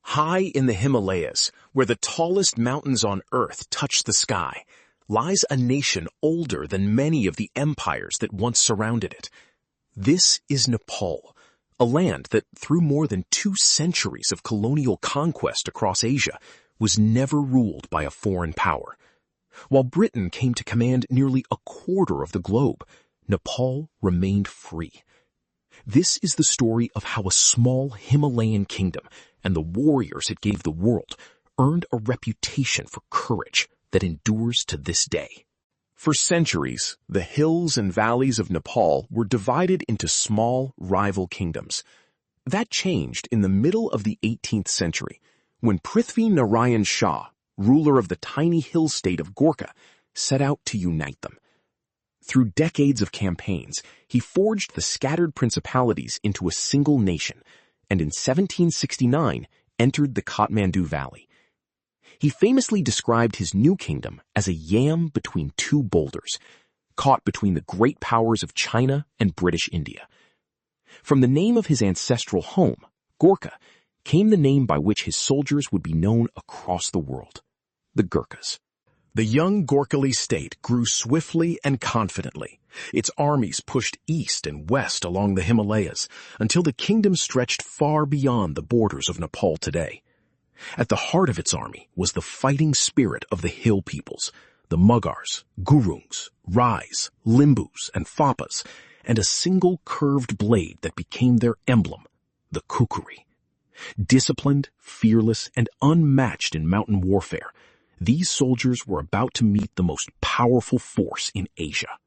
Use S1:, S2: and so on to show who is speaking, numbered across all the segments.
S1: High in the Himalayas, where the tallest mountains on earth touch the sky, lies a nation older than many of the empires that once surrounded it. This is Nepal, a land that, through more than 2 centuries of colonial conquest across Asia, was never ruled by a foreign power. While Britain came to command nearly a quarter of the globe, Nepal remained free. This is the story of how a small Himalayan kingdom and the warriors it gave the world earned a reputation for courage that endures to this day. For centuries, the hills and valleys of Nepal were divided into small rival kingdoms. That changed in the middle of the 18th century, when Prithvi Narayan Shah, ruler of the tiny hill state of Gurkha, set out to unite them. Through decades of campaigns, he forged the scattered principalities into a single nation, and in 1769 entered the Kathmandu Valley. He famously described his new kingdom as a yam between 2 boulders, caught between the great powers of China and British India. From the name of his ancestral home, Gurkha, came the name by which his soldiers would be known across the world, the Gurkhas. The young Gorkhali state grew swiftly and confidently. Its armies pushed east and west along the Himalayas until the kingdom stretched far beyond the borders of Nepal today. At the heart of its army was the fighting spirit of the hill peoples, the Mughars, Gurungs, Rais, Limbus, and Fapas, and a single curved blade that became their emblem, the kukri. Disciplined, fearless, and unmatched in mountain warfare, these soldiers were about to meet the most powerful force in Asia.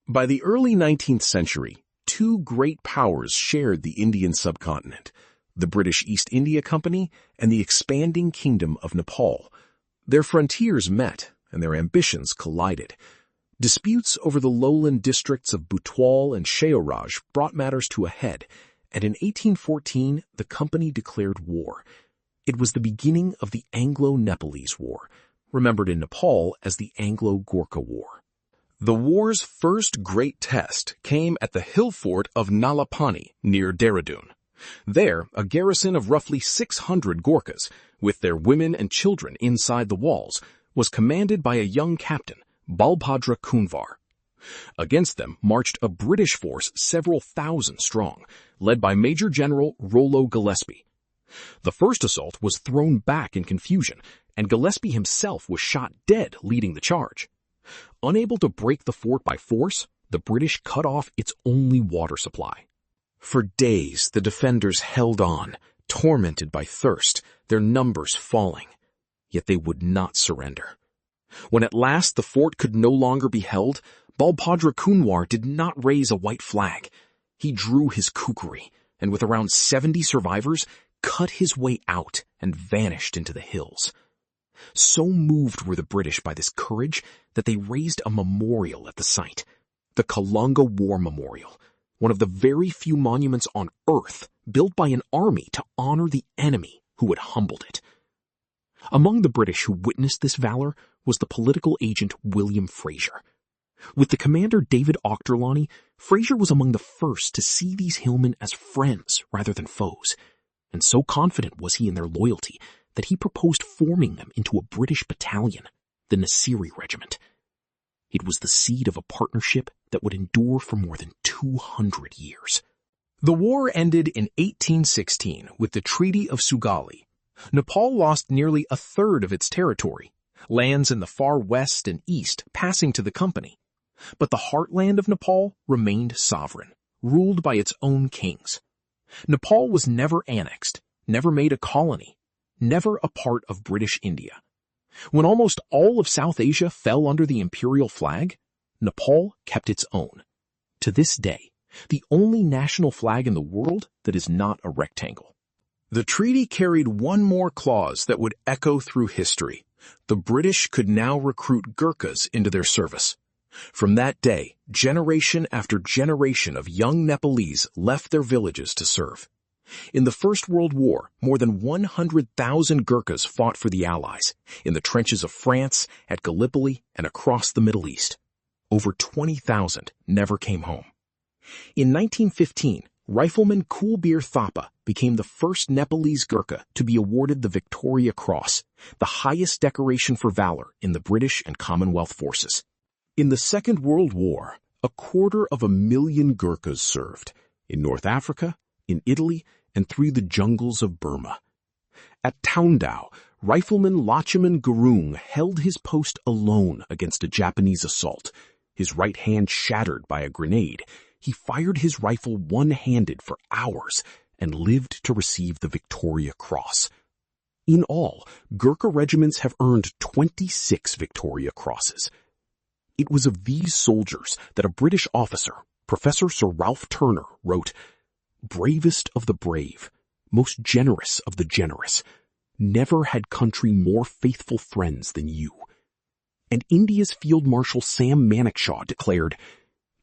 S1: By the early 19th century, 2 great powers shared the Indian subcontinent, the British East India Company and the expanding Kingdom of Nepal. Their frontiers met, and their ambitions collided. Disputes over the lowland districts of Butwal and Sheoraj brought matters to a head, and in 1814 the company declared war. It was the beginning of the Anglo-Nepalese War, remembered in Nepal as the Anglo-Gurkha War. The war's first great test came at the hill fort of Nalapani near Dehradun. There, a garrison of roughly 600 Gurkhas, with their women and children inside the walls, was commanded by a young captain, Balbhadra Kunvar. Against them marched a British force several thousand strong, led by Major General Rollo Gillespie. The first assault was thrown back in confusion, and Gillespie himself was shot dead leading the charge. Unable to break the fort by force, the British cut off its only water supply. For days, the defenders held on, tormented by thirst, their numbers falling. Yet they would not surrender. When at last the fort could no longer be held, Balbhadra Kunwar did not raise a white flag. He drew his kukri, and with around 70 survivors, cut his way out and vanished into the hills. So moved were the British by this courage that they raised a memorial at the site, the Kalunga War Memorial, one of the very few monuments on earth built by an army to honor the enemy who had humbled it. Among the British who witnessed this valor was the political agent William Fraser. With the commander David Auchterlonie, Fraser was among the first to see these hillmen as friends rather than foes, and so confident was he in their loyalty that he proposed forming them into a British battalion, the Nasiri Regiment. It was the seed of a partnership that would endure for more than 200 years. The war ended in 1816 with the Treaty of Sugali. Nepal lost nearly a third of its territory, lands in the far west and east passing to the company. But the heartland of Nepal remained sovereign, ruled by its own kings. Nepal was never annexed, never made a colony, never a part of British India. When almost all of South Asia fell under the imperial flag, Nepal kept its own. To this day, the only national flag in the world that is not a rectangle. The treaty carried one more clause that would echo through history. The British could now recruit Gurkhas into their service. From that day, generation after generation of young Nepalese left their villages to serve. In the First World War, more than 100,000 Gurkhas fought for the Allies, in the trenches of France, at Gallipoli, and across the Middle East. Over 20,000 never came home. In 1915, Rifleman Kulbir Thapa became the first Nepalese Gurkha to be awarded the Victoria Cross, the highest decoration for valor in the British and Commonwealth forces. In the Second World War, 250,000 Gurkhas served in North Africa, in Italy, and through the jungles of Burma. At Taundao, Rifleman Lachaman Gurung held his post alone against a Japanese assault. His right hand shattered by a grenade, he fired his rifle one-handed for hours and lived to receive the Victoria Cross. In all, Gurkha regiments have earned 26 Victoria Crosses. It was of these soldiers that a British officer, Professor Sir Ralph Turner, wrote, "Bravest of the brave, most generous of the generous, never had country more faithful friends than you." And India's Field Marshal Sam Manekshaw declared,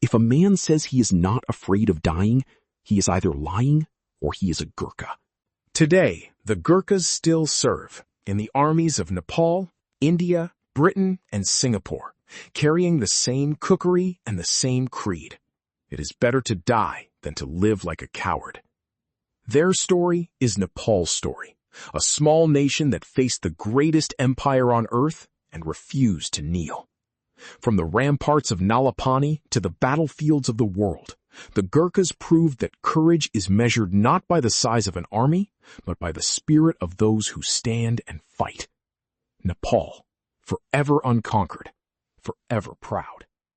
S1: "If a man says he is not afraid of dying, he is either lying or he is a Gurkha."
S2: Today, the Gurkhas still serve in the armies of Nepal, India, Britain, and Singapore, carrying the same cookery and the same creed. It is better to die than to live like a coward. Their story is Nepal's story, a small nation that faced the greatest empire on earth and refused to kneel. From the ramparts of Nalapani to the battlefields of the world, the Gurkhas proved that courage is measured not by the size of an army, but by the spirit of those who stand and fight. Nepal, forever unconquered, forever proud.